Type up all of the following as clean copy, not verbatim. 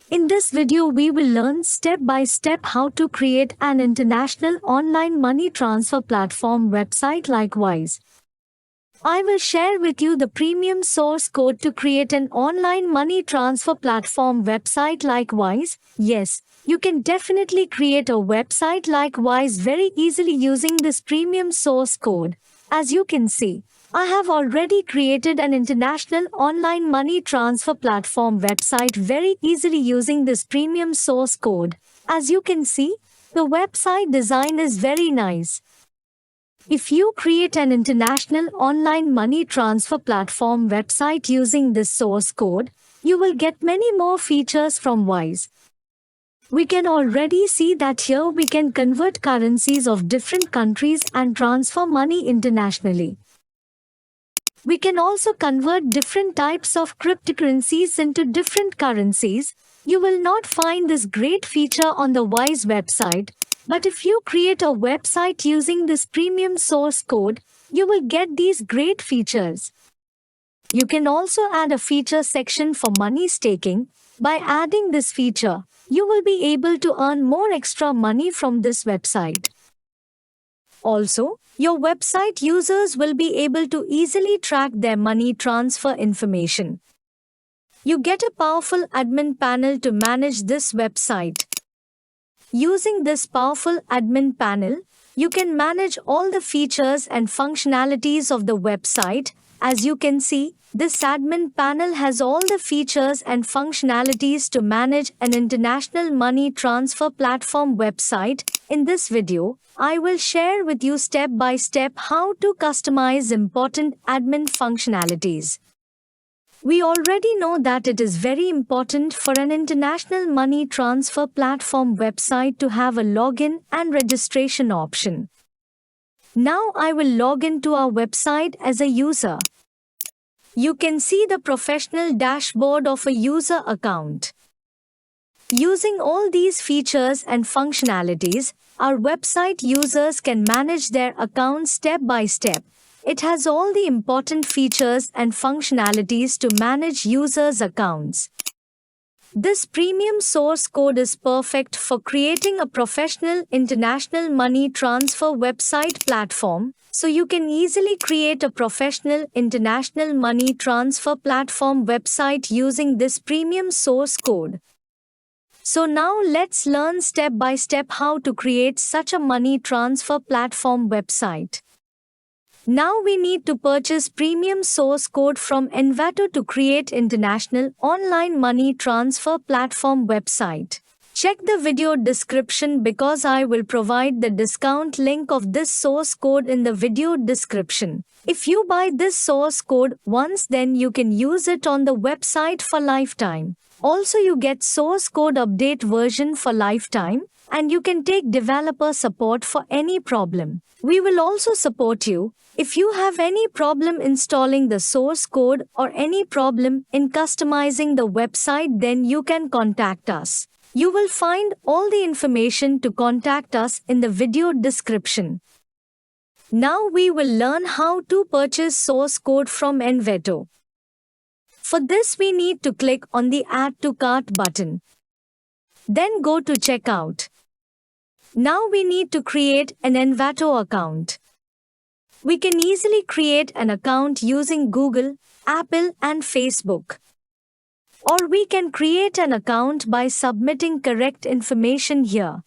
In this video, we will learn step by step how to create an international online money transfer platform website like Wise. I will share with you the premium source code to create an online money transfer platform website like Wise. Yes, you can definitely create a website like Wise very easily using this premium source code. As you can see, I have already created an international online money transfer platform website very easily using this premium source code. As you can see, the website design is very nice. If you create an international online money transfer platform website using this source code, you will get many more features from Wise. We can already see that here we can convert currencies of different countries and transfer money internationally. We can also convert different types of cryptocurrencies into different currencies. You will not find this great feature on the Wise website, but if you create a website using this premium source code, you will get these great features. You can also add a feature section for money staking. By adding this feature, you will be able to earn more extra money from this website. Also, your website users will be able to easily track their money transfer information. You get a powerful admin panel to manage this website. Using this powerful admin panel, you can manage all the features and functionalities of the website. As you can see, this admin panel has all the features and functionalities to manage an international money transfer platform website. In this video, I will share with you step by step how to customize important admin functionalities. We already know that it is very important for an international money transfer platform website to have a login and registration option. Now I will log into our website as a user. You can see the professional dashboard of a user account. Using all these features and functionalities, our website users can manage their accounts step by step. It has all the important features and functionalities to manage users' accounts. This premium source code is perfect for creating a professional international money transfer website platform, so you can easily create a professional international money transfer platform website using this premium source code. So now let's learn step by step how to create such a money transfer platform website. Now we need to purchase premium source code from Envato to create international online money transfer platform website. Check the video description because I will provide the discount link of this source code in the video description. If you buy this source code once, then you can use it on the website for lifetime. Also, you get source code update version for lifetime, and you can take developer support for any problem. We will also support you. If you have any problem installing the source code or any problem in customizing the website, then you can contact us. You will find all the information to contact us in the video description. Now we will learn how to purchase source code from Envato. For this, we need to click on the Add to Cart button. Then go to Checkout. Now we need to create an Envato account. We can easily create an account using Google, Apple, and Facebook. Or we can create an account by submitting correct information here.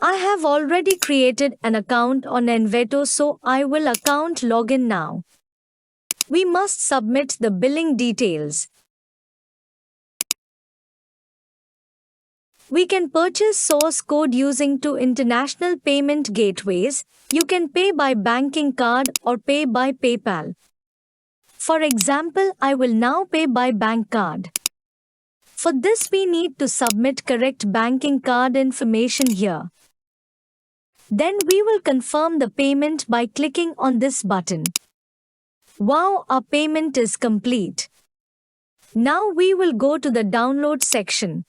I have already created an account on Envato, so I will account login now. We must submit the billing details. We can purchase source code using two international payment gateways. You can pay by banking card or pay by PayPal. For example, I will now pay by bank card. For this, we need to submit correct banking card information here. Then we will confirm the payment by clicking on this button. Wow, our payment is complete. Now we will go to the download section.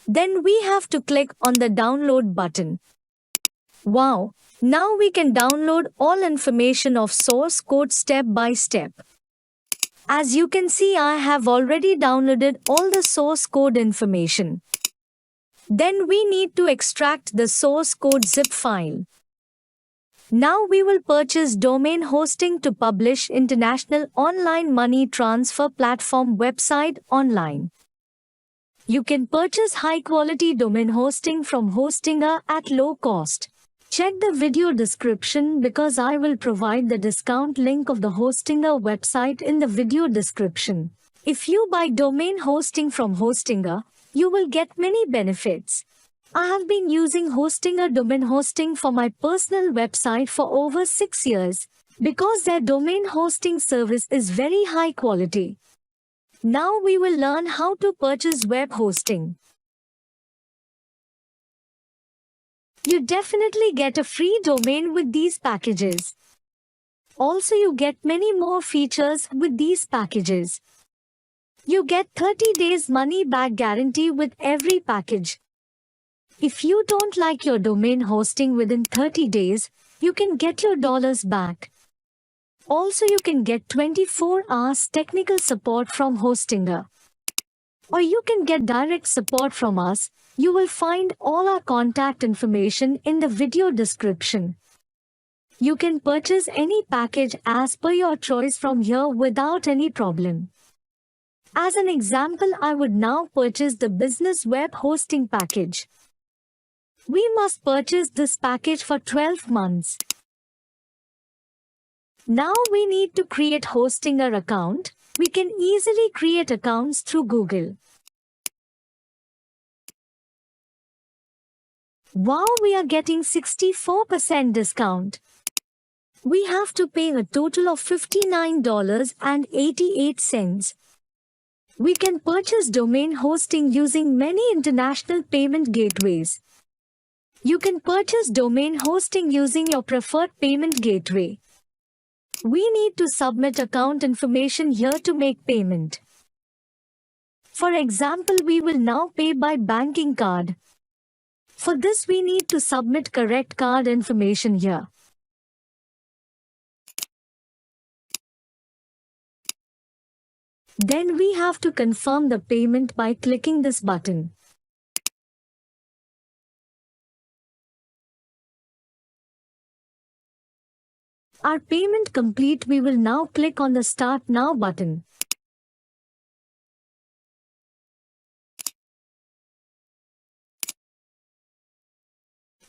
Then we have to click on the download button. Wow, now we can download all information of source code step by step. As you can see, I have already downloaded all the source code information. Then we need to extract the source code zip file. Now we will purchase domain hosting to publish international online money transfer platform website online. You can purchase high-quality domain hosting from Hostinger at low cost. Check the video description because I will provide the discount link of the Hostinger website in the video description. If you buy domain hosting from Hostinger, you will get many benefits. I have been using Hostinger domain hosting for my personal website for over 6 years because their domain hosting service is very high quality. Now we will learn how to purchase web hosting. You definitely get a free domain with these packages. Also, you get many more features with these packages. You get 30 days money back guarantee with every package. If you don't like your domain hosting within 30 days, you can get your dollars back. Also, you can get 24 hours technical support from Hostinger. Or you can get direct support from us. You will find all our contact information in the video description. You can purchase any package as per your choice from here without any problem. As an example, I would now purchase the business web hosting package. We must purchase this package for 12 months. Now we need to create Hostinger account. We can easily create accounts through Google. Wow, we are getting 64% discount. We have to pay a total of $59.88. We can purchase domain hosting using many international payment gateways. You can purchase domain hosting using your preferred payment gateway. We need to submit account information here to make payment. For example, we will now pay by banking card. For this, we need to submit correct card information here. Then we have to confirm the payment by clicking this button. Our payment complete. We will now click on the Start Now button.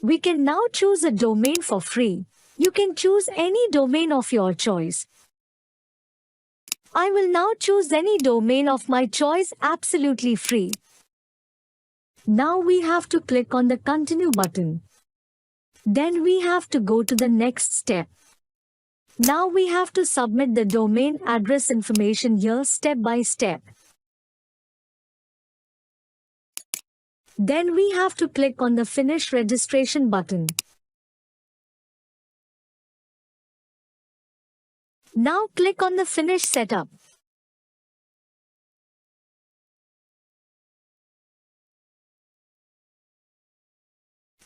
We can now choose a domain for free. You can choose any domain of your choice. I will now choose any domain of my choice absolutely free. Now we have to click on the Continue button. Then we have to go to the next step. Now we have to submit the domain address information here step by step. Then we have to click on the Finish Registration button. Now click on the Finish Setup.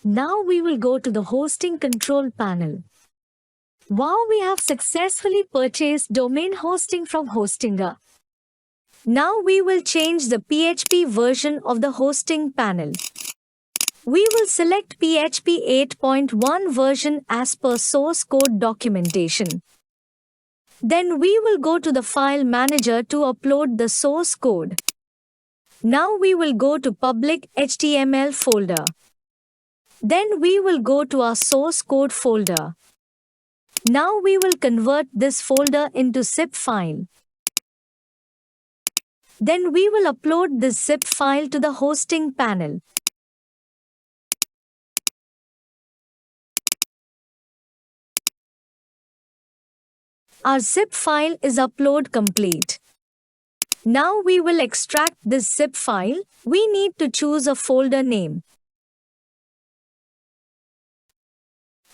Now we will go to the Hosting Control panel. Wow, we have successfully purchased domain hosting from Hostinger. Now we will change the PHP version of the hosting panel. We will select PHP 8.1 version as per source code documentation. Then we will go to the file manager to upload the source code. Now we will go to public HTML folder. Then we will go to our source code folder. Now we will convert this folder into zip file. Then we will upload this zip file to the hosting panel. Our zip file is upload complete. Now we will extract this zip file. We need to choose a folder name.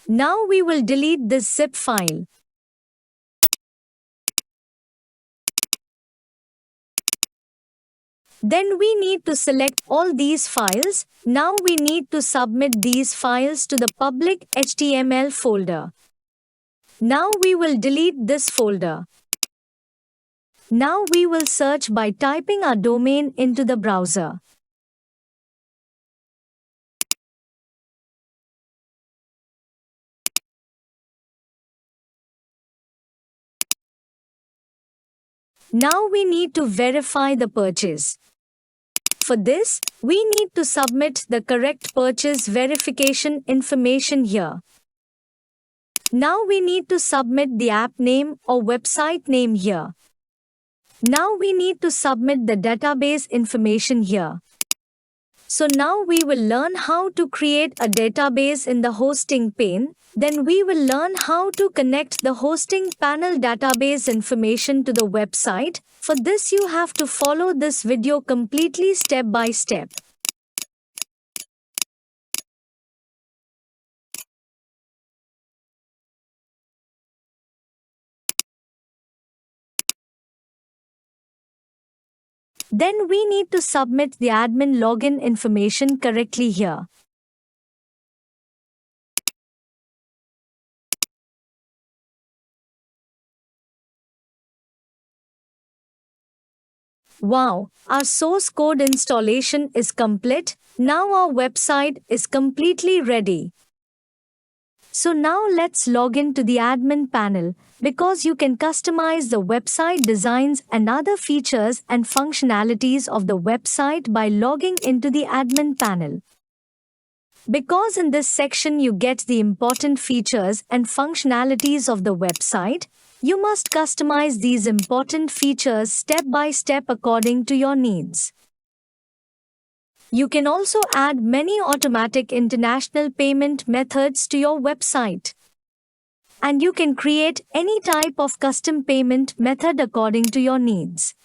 Now we will delete this zip file. Then we need to select all these files. Now we need to submit these files to the public HTML folder. Now we will delete this folder. Now we will search by typing our domain into the browser. Now we need to verify the purchase. For this, we need to submit the correct purchase verification information here. Now we need to submit the app name or website name here. Now we need to submit the database information here. So now we will learn how to create a database in the hosting pane. Then we will learn how to connect the hosting panel database information to the website. For this you have to follow this video completely step by step. Then we need to submit the admin login information correctly here. Wow, our source code installation is complete. Now our website is completely ready. So now let's log in to the admin panel, because you can customize the website designs and other features and functionalities of the website by logging into the admin panel. Because in this section you get the important features and functionalities of the website, you must customize these important features step by step according to your needs. You can also add many automatic international payment methods to your website. And you can create any type of custom payment method according to your needs.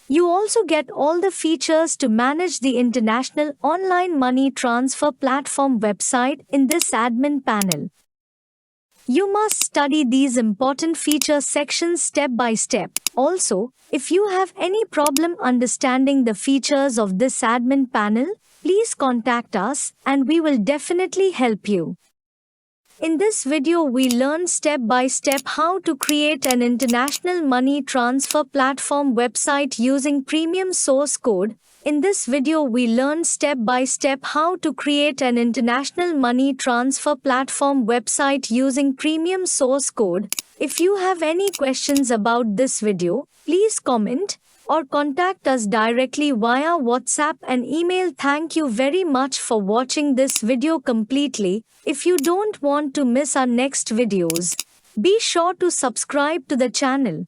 You also get all the features to manage the international online money transfer platform website in this admin panel. You must study these important feature sections step by step. Also, if you have any problem understanding the features of this admin panel, please contact us and we will definitely help you. In this video we learn step by step how to create an international money transfer platform website using premium source code. In this video we learn step by step how to create an international money transfer platform website using premium source code. If you have any questions about this video, please comment or contact us directly via WhatsApp and email. Thank you very much for watching this video completely. If you don't want to miss our next videos, be sure to subscribe to the channel.